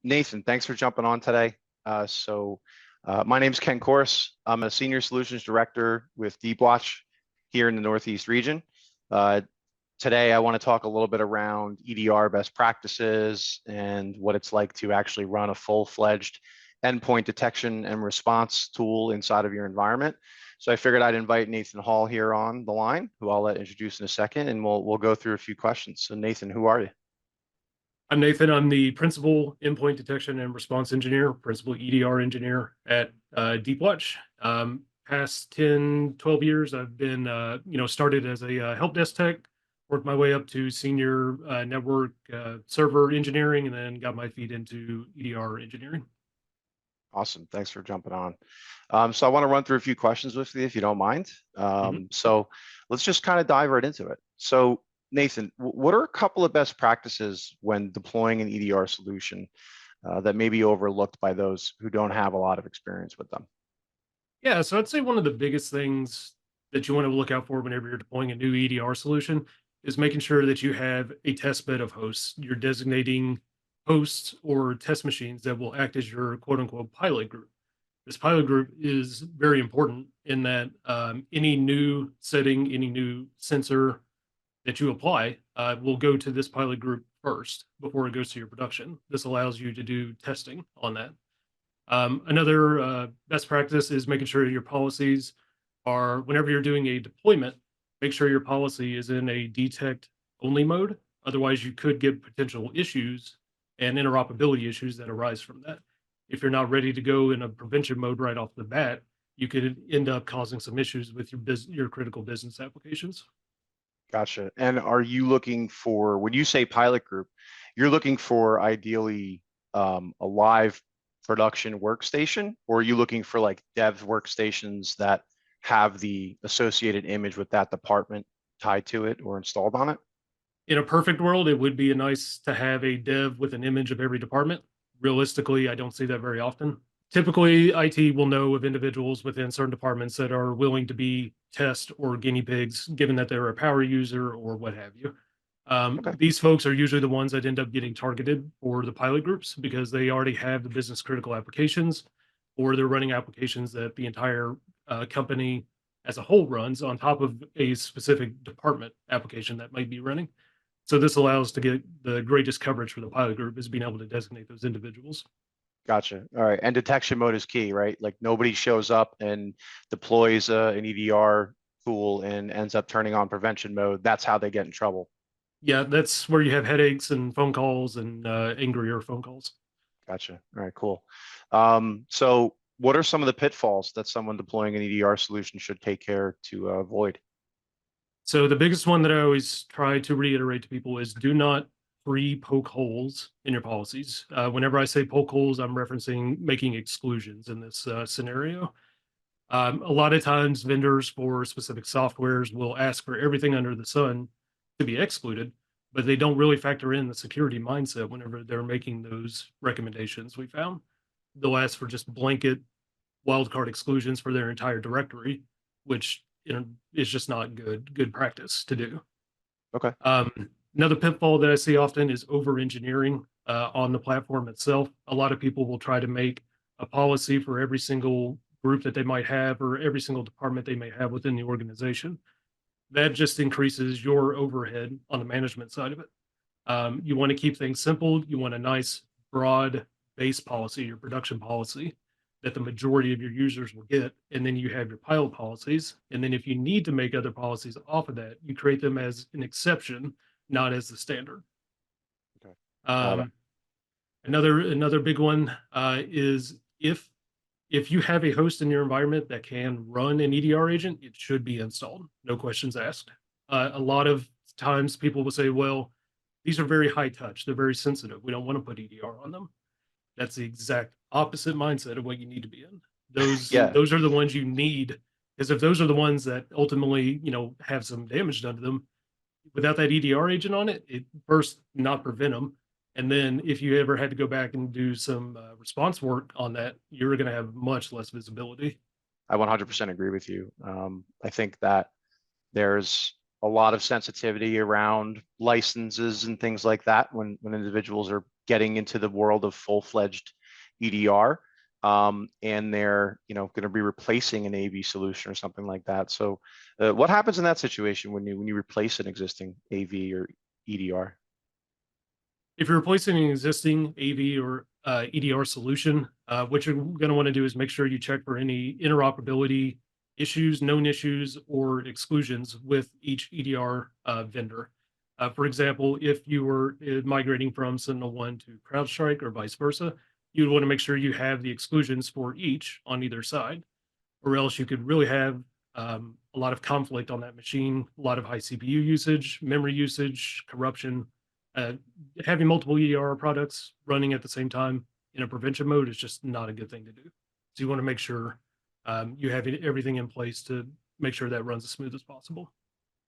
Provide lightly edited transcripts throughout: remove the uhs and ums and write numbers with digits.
Nathan, thanks for jumping on today. My name is Ken Corris. I'm a Senior Solutions Director with Deepwatch here in the Northeast region. Today, I want to talk a little bit around EDR best practices and what it's like to actually run a full-fledged endpoint detection and response tool inside of your environment. So I figured I'd invite Nathan Hall here on the line, who I'll let introduce in a second, and we'll go through a few questions. So Nathan, who are you? I'm Nathan. I'm the principal endpoint detection and response engineer, principal EDR engineer at Deepwatch. Past 10, 12 years, I've been, started as a help desk tech, worked my way up to senior network server engineering, and then got my feet into EDR engineering. Awesome. Thanks for jumping on. So I want to run through a few questions with you, if you don't mind. So let's just kind of dive right into it. So Nathan, what are a couple of best practices when deploying an EDR solution that may be overlooked by those who don't have a lot of experience with them? Yeah, so I'd say one of the biggest things that you want to look out for whenever you're deploying a new EDR solution is making sure that you have a test bed of hosts. You're designating hosts or test machines that will act as your quote unquote pilot group. This pilot group is very important in that any new setting, any new sensor that you apply will go to this pilot group first before it goes to your production. This allows you to do testing on that. Another best practice is making sure your policies are, whenever you're doing a deployment, make sure your policy is in a detect only mode. Otherwise, you could get potential issues and interoperability issues that arise from that. If you're not ready to go in a prevention mode right off the bat, you could end up causing some issues with your critical business applications. Gotcha. And are you looking for, when you say pilot group, you're looking for ideally a live production workstation, or are you looking for like dev workstations that have the associated image with that department tied to it or installed on it? In a perfect world, it would be nice to have a dev with an image of every department. Realistically, I don't see that very often. Typically, IT will know of individuals within certain departments that are willing to be test or guinea pigs, given that they're a power user or what have you. Okay. These folks are usually the ones that end up getting targeted for the pilot groups because they already have the business critical applications, or they're running applications that the entire company as a whole runs on top of a specific department application that might be running. So this allows to get the greatest coverage for the pilot group is being able to designate those individuals. Gotcha. All right. And detection mode is key, right? Like nobody shows up and deploys an EDR tool and ends up turning on prevention mode. That's how they get in trouble. Yeah, that's where you have headaches and phone calls and angrier phone calls. Gotcha. All right, cool. So what are some of the pitfalls that someone deploying an EDR solution should take care to avoid? So the biggest one that I always try to reiterate to people is do not poke holes in your policies. Whenever I say poke holes, I'm referencing making exclusions in this scenario. A lot of times vendors for specific softwares will ask for everything under the sun to be excluded, but they don't really factor in the security mindset whenever they're making those recommendations. We found they'll ask for just blanket wildcard exclusions for their entire directory, which is just not good practice to do. Okay. Another pitfall that I see often is over engineering on the platform itself. A lot of people will try to make a policy for every single group that they might have or every single department they may have within the organization. That just increases your overhead on the management side of it. You want to keep things simple. You want a nice broad base policy, your production policy that the majority of your users will get. And then you have your pilot policies. And then if you need to make other policies off of that, you create them as an exception, not as the standard. Okay. Another big one is if you have a host in your environment that can run an EDR agent, it should be installed. No questions asked. A lot of times people will say, well, these are very high touch. They're very sensitive. We don't want to put EDR on them. That's the exact opposite mindset of what you need to be in. Those are the ones you need, because if those are the ones that ultimately, have some damage done to them, without that EDR agent on it, first not prevent them. And then if you ever had to go back and do some response work on that, you're going to have much less visibility. I 100% agree with you. I think that there's a lot of sensitivity around licenses and things like that when individuals are getting into the world of full-fledged EDR, and they're going to be replacing an AV solution or something like that. So, what happens in that situation when you replace an existing AV or EDR? If you're replacing an existing AV or EDR solution, what you're going to want to do is make sure you check for any interoperability issues, known issues, or exclusions with each EDR vendor. For example, if you were migrating from Sentinel-1 to CrowdStrike or vice versa, you'd want to make sure you have the exclusions for each on either side, or else you could really have a lot of conflict on that machine, a lot of high CPU usage, memory usage, corruption. Having multiple EDR products running at the same time in a prevention mode is just not a good thing to do. So you want to make sure you have everything in place to make sure that runs as smooth as possible.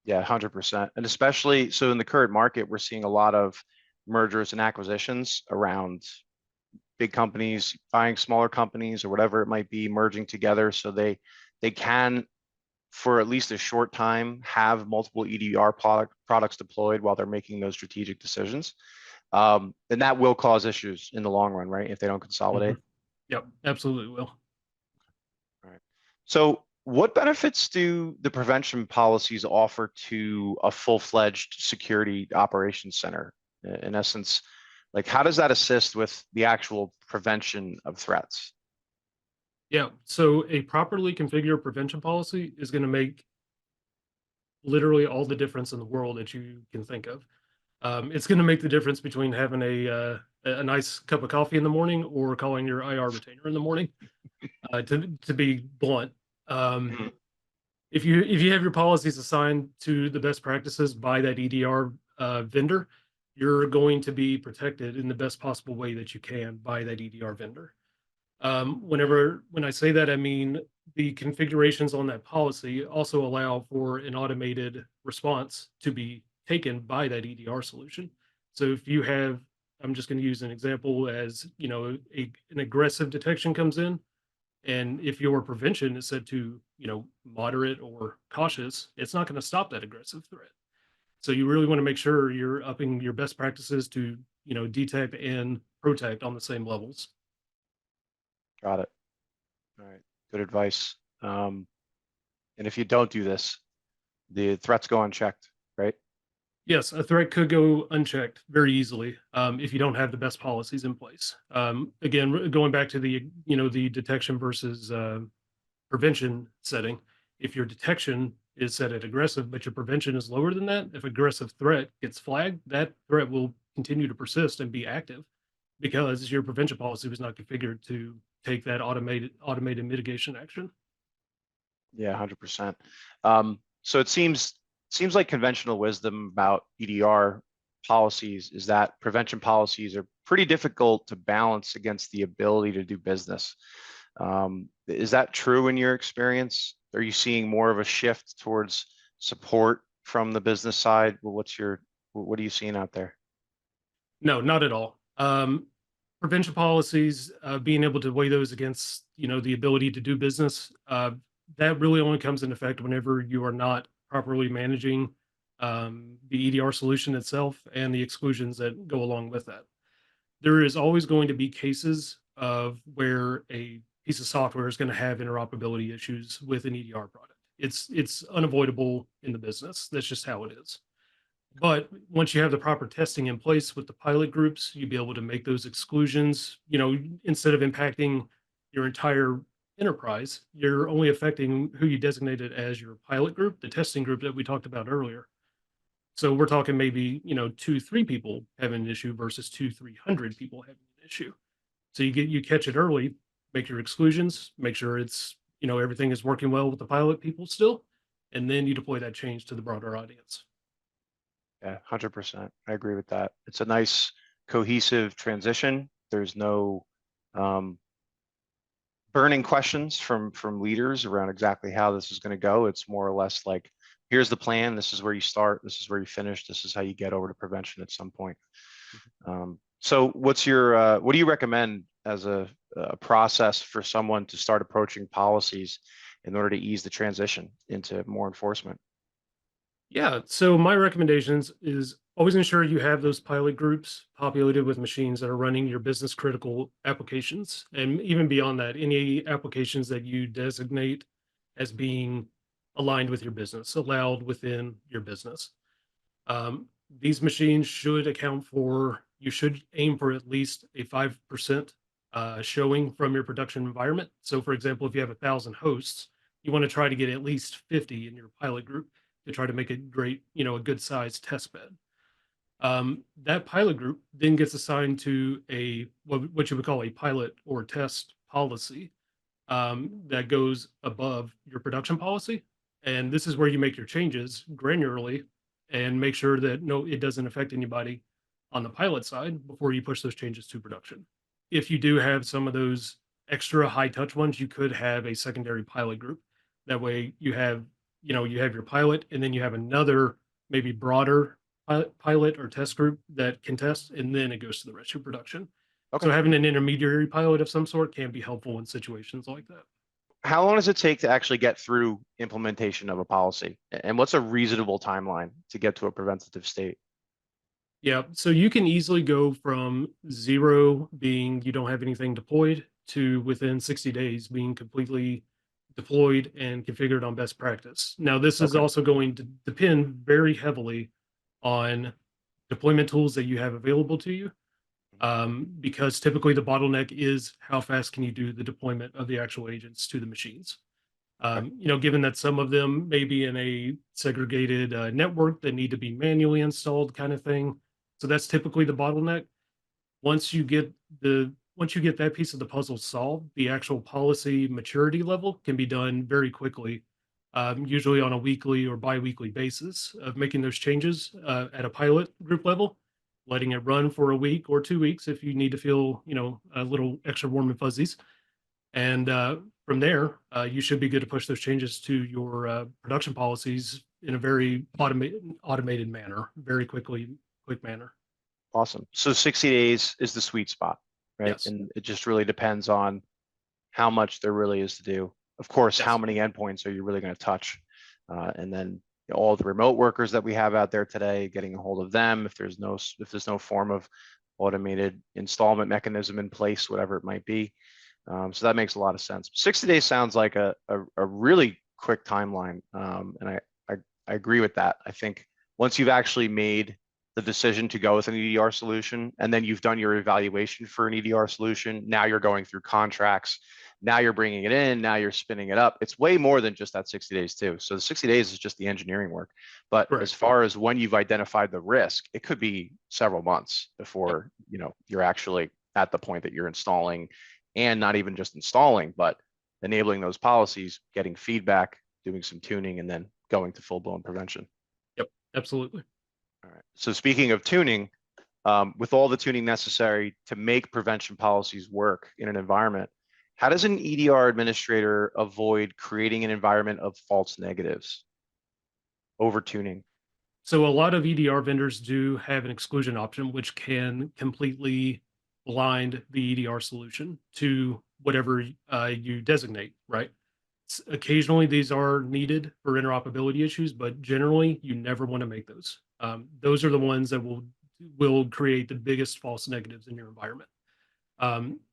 Yeah, 100%. And especially so in the current market, we're seeing a lot of mergers and acquisitions around big companies buying smaller companies or whatever it might be, merging together so they can, for at least a short time, have multiple EDR products deployed while they're making those strategic decisions. And that will cause issues in the long run, right? If they don't consolidate. Yep, absolutely will. All right. So what benefits do the prevention policies offer to a full-fledged security operations center? In essence, like how does that assist with the actual prevention of threats? Yeah, so a properly configured prevention policy is going to make literally all the difference in the world that you can think of. It's going to make the difference between having a nice cup of coffee in the morning or calling your IR retainer in the morning. To be blunt, Mhm. if you have your policies assigned to the best practices by that EDR vendor, you're going to be protected in the best possible way that you can by that EDR vendor. When I say that, I mean the configurations on that policy also allow for an automated response to be taken by that EDR solution. So if you have, I'm just going to use an example as, an aggressive detection comes in, and if your prevention is set to, moderate or cautious, it's not going to stop that aggressive threat. So you really want to make sure you're upping your best practices to, detect and protect on the same levels. Got it. All right. Good advice. And if you don't do this, the threats go unchecked, right? Yes, a threat could go unchecked very easily if you don't have the best policies in place. Again, going back to the detection versus prevention setting, if your detection is set at aggressive, but your prevention is lower than that, if aggressive threat gets flagged, that threat will continue to persist and be active because your prevention policy was not configured to take that automated mitigation action. Yeah, 100%. So it seems like conventional wisdom about EDR policies is that prevention policies are pretty difficult to balance against the ability to do business. Is that true in your experience? Are you seeing more of a shift towards support from the business side? Well, what are you seeing out there? No, not at all. Prevention policies, being able to weigh those against, the ability to do business, that really only comes into effect whenever you are not properly managing the EDR solution itself and the exclusions that go along with that. There is always going to be cases of where a piece of software is going to have interoperability issues with an EDR product. It's unavoidable in the business. That's just how it is. But once you have the proper testing in place with the pilot groups, you'll be able to make those exclusions, instead of impacting your entire enterprise, you're only affecting who you designated as your pilot group, the testing group that we talked about earlier. So we're talking maybe, 2, 3 people having an issue versus 300 people having an issue. So you catch it early, make your exclusions, make sure it's, everything is working well with the pilot people still, and then you deploy that change to the broader audience. Yeah, 100%. I agree with that. It's a nice cohesive transition. There's no burning questions from leaders around exactly how this is going to go. It's more or less like, here's the plan. This is where you start. This is where you finish. This is how you get over to prevention at some point. So what do you recommend as a process for someone to start approaching policies in order to ease the transition into more enforcement? Yeah. So my recommendations is always ensure you have those pilot groups populated with machines that are running your business critical applications. And even beyond that, any applications that you designate as being aligned with your business, allowed within your business. Um, these machines should account for, you should aim for at least a 5% showing from your production environment. So, for example, if you have 1,000 hosts, you want to try to get at least 50 in your pilot group to try to make a great, a good sized test bed. That pilot group then gets assigned to what you would call a pilot or test policy that goes above your production policy. And this is where you make your changes granularly and make sure that no, it doesn't affect anybody on the pilot side before you push those changes to production. If you do have some of those extra high touch ones, you could have a secondary pilot group. That way you have your pilot and then you have another maybe broader pilot or test group that can test, and then it goes to the rest of your production. Okay. So having an intermediary pilot of some sort can be helpful in situations like that. How long does it take to actually get through implementation of a policy? And what's a reasonable timeline to get to a preventative state? Yeah, so you can easily go from zero being you don't have anything deployed to within 60 days being completely deployed and configured on best practice. Now, this is Okay. also going to depend very heavily on deployment tools that you have available to you, because typically the bottleneck is how fast can you do the deployment of the actual agents to the machines. Okay. Given that some of them may be in a segregated network that need to be manually installed kind of thing. So that's typically the bottleneck. Once you get that piece of the puzzle solved, the actual policy maturity level can be done very quickly, usually on a weekly or bi-weekly basis of making those changes at a pilot group level, letting it run for a week or 2 weeks if you need to feel, a little extra warm and fuzzies. And from there, you should be good to push those changes to your production policies in a very automated manner, very quick manner. Awesome. So 60 days is the sweet spot, right? Yes. And it just really depends on how much there really is to do. Of course, how Yes. many endpoints are you really going to touch? And then all the remote workers that we have out there today, getting a hold of them if there's no form of automated installment mechanism in place, whatever it might be. So that makes a lot of sense. 60 days sounds like a really quick timeline. And I agree with that. I think once you've actually made the decision to go with an EDR solution, and then you've done your evaluation for an EDR solution, now you're going through contracts, now you're bringing it in, now you're spinning it up. It's way more than just that 60 days too. So the 60 days is just the engineering work. But as Correct. far as when you've identified the risk, it could be several months Yep. before you're actually at the point that you're installing, and not even just installing, but enabling those policies, getting feedback, doing some tuning, and then going to full-blown prevention. Yep. Absolutely. All right. So speaking of tuning, with all the tuning necessary to make prevention policies work in an environment, how does an EDR administrator avoid creating an environment of false negatives, over tuning? So a lot of EDR vendors do have an exclusion option, which can completely blind the EDR solution to whatever you designate, right? Occasionally, these are needed for interoperability issues, but generally, you never want to make those. Those are the ones that will create the biggest false negatives in your environment.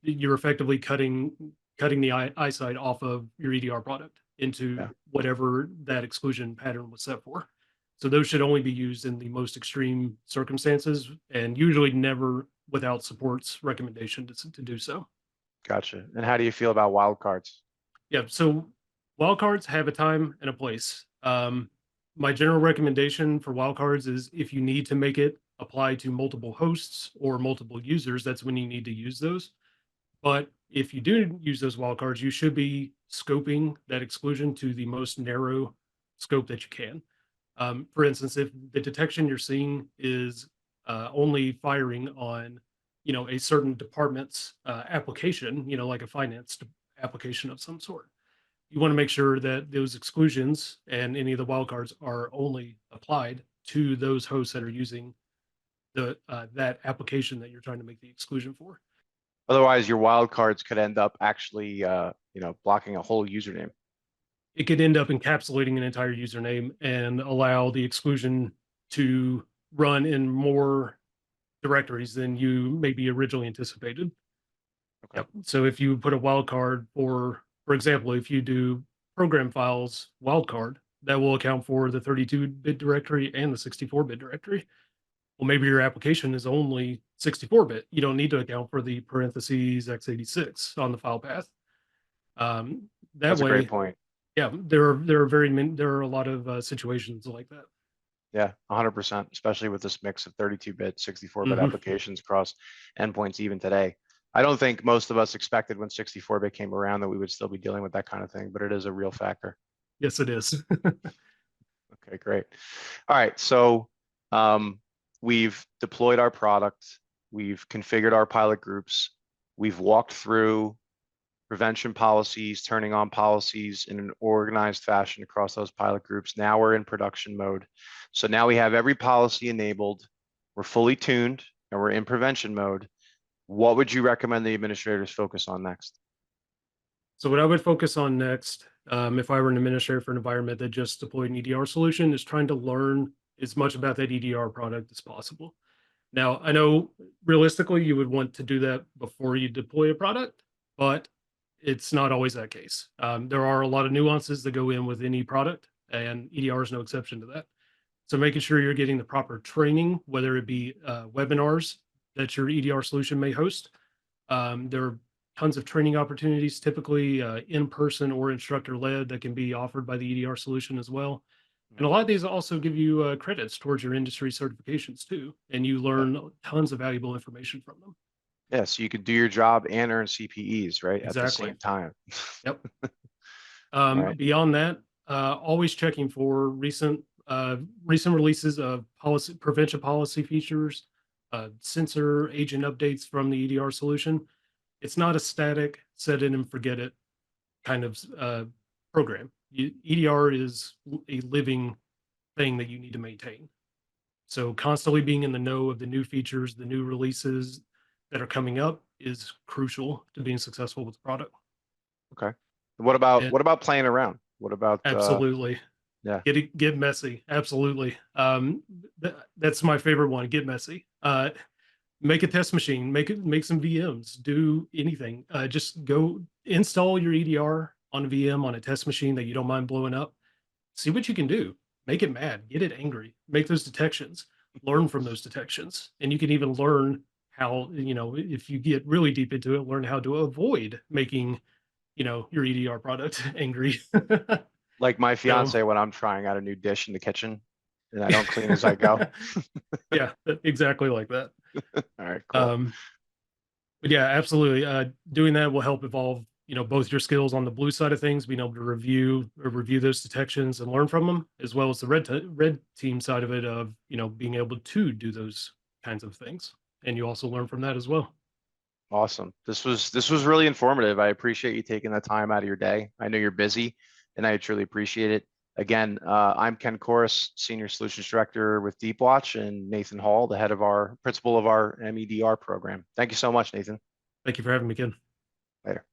You're effectively cutting the eyesight off of your EDR product into Yeah, whatever that exclusion pattern was set for. So those should only be used in the most extreme circumstances, and usually never without support's recommendation to do so. gotcha. And how do you feel about wildcards? Yeah, so wildcards have a time and a place. My general recommendation for wildcards is if you need to make it apply to multiple hosts or multiple users, that's when you need to use those. But if you do use those wildcards, you should be scoping that exclusion to the most narrow scope that you can. For instance, if the detection you're seeing is only firing on, a certain department's application, like a finance application of some sort, you want to make sure that those exclusions and any of the wildcards are only applied to those hosts that are using that application that you're trying to make the exclusion for. Otherwise, your wildcards could end up actually, blocking a whole username. it could end up encapsulating an entire username and allow the exclusion to run in more directories than you maybe originally anticipated. Okay. Yep. So if you put a wildcard, for example, if you do program files wildcard, that will account for the 32-bit directory and the 64-bit directory. Well, maybe your application is only 64-bit. You don't need to account for the parentheses x86 on the file path. That That's a great way, point. yeah, there are a lot of situations like that. Yeah, 100%, especially with this mix of 32-bit, 64-bit Mhm. applications across endpoints even today. I don't think most of us expected when 64-bit came around that we would still be dealing with that kind of thing, but it is a real factor. Yes, it is. Okay, great. All right, so we've deployed our product, we've configured our pilot groups, we've walked through prevention policies, turning on policies in an organized fashion across those pilot groups. Now we're in production mode. So now we have every policy enabled, we're fully tuned, and we're in prevention mode. What would you recommend the administrators focus on next? So what I would focus on next, if I were an administrator for an environment that just deployed an EDR solution, is trying to learn as much about that EDR product as possible. Now, I know realistically you would want to do that before you deploy a product, but it's not always that case. There are a lot of nuances that go in with any product, and EDR is no exception to that. So making sure you're getting the proper training, whether it be webinars that your EDR solution may host. There are tons of training opportunities, typically in-person or instructor-led, that can be offered by the EDR solution as well. And a lot of these also give you credits towards your industry certifications too, and you Yeah. learn tons of valuable information from them. Yeah, so you could do your job and earn CPEs, right, at the Exactly. same time. Yep. All right. Beyond that, always checking for recent releases of policy prevention policy features, sensor agent updates from the EDR solution. It's not a static set it and forget it kind of program. EDR is a living thing that you need to maintain. So constantly being in the know of the new features, the new releases that are coming up is crucial to being successful with the product. Okay. And What about playing around? What about absolutely. yeah. Get messy. Absolutely. That's my favorite one. Get messy. Make a test machine, make some VMs, do anything. Just go install your EDR on a VM on a test machine that you don't mind blowing up. See what you can do. Make it mad, get it angry, make those detections, learn from those detections. And you can even learn how, if you get really deep into it, learn how to avoid making, your EDR product angry. Like my So fiance when I'm trying out a new dish in the kitchen and I don't clean as I go. yeah, exactly like that. All right, cool. Um, but yeah, absolutely. Doing that will help evolve, both your skills on the blue side of things, being able to review those detections and learn from them, as well as the red team side of it of, being able to do those kinds of things. And you also learn from that as well. Awesome. This was really informative. I appreciate you taking the time out of your day. I know you're busy and I truly appreciate it. Again, I'm Ken Corris, Senior Solutions Director with Deepwatch, and Nathan Hall, the principal of our MEDR program. Thank you so much, Nathan. Thank you for having me, Ken. Later.